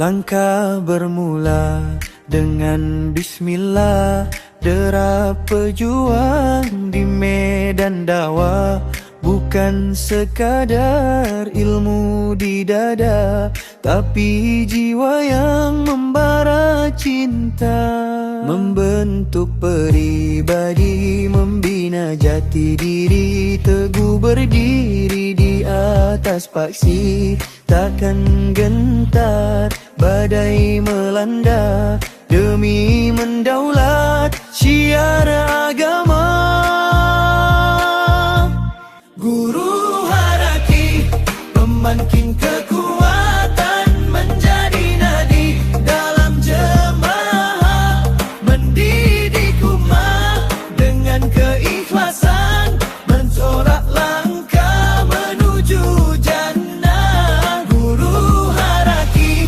Langkah bermula dengan bismillah, derap pejuang di medan dakwah. Bukan sekadar ilmu di dada, tapi jiwa yang membara cinta. Membentuk pribadi, membina jati diri, teguh berdiri di atas paksi. Takkan gentar badai melanda, demi mendaulat syiar agama. Guru Haraki memancing kekuatan menjadi nadi dalam jemaah, mendidik umat dengan keikhlasan, mencorak langkah menuju jannah. Guru Haraki,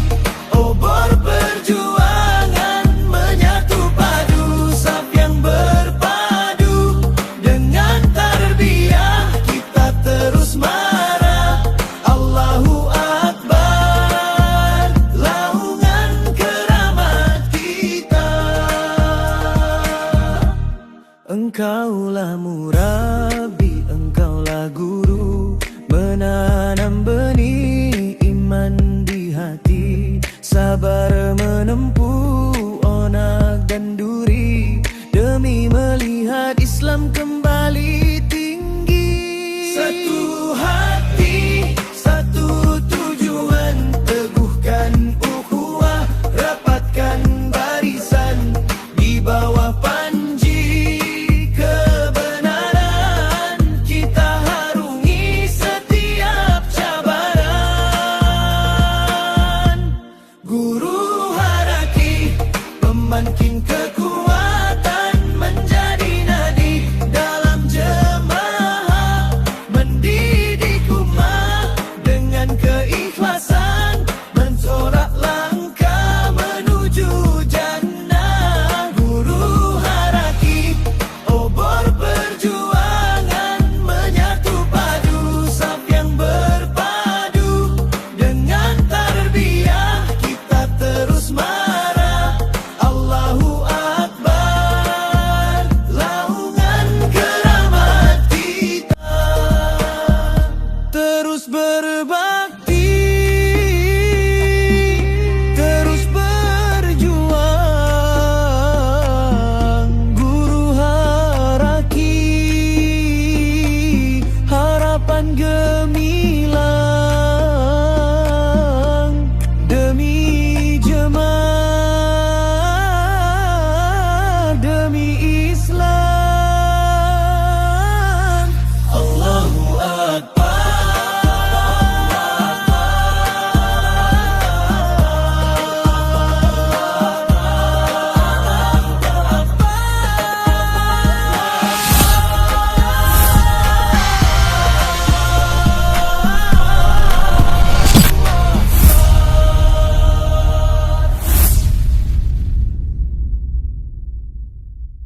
obor perjuangan, menyatu padu saf yang berpadu. Dengan tarbiyah kita terus marah, Allahu Akbar, laungan keramat kita. Engkaulah murabi, engkaulah guru, menanam benih iman di hati. Sabar menempuh onak dan duri, demi melihat Islam kembali tinggi. Satu hati, satu tujuan, teguhkan ukhuwah, rapatkan barisan di bawah panji kebenaran. Kita harungi setiap cabaran. Guru Haraki memancing kekuatan menjadi nadi dalam jemaah, mendidik umat dengan keikhlasan, mencorak langkah menuju jannah. Guru Haraki, obor perjuangan, menyatu padu saf yang berpadu. Dengan tarbiyah kita terus marah, Allahu Akbar, laungan keramat kita. Terus berbakti, terus berjuang. Guru Haraki, harapan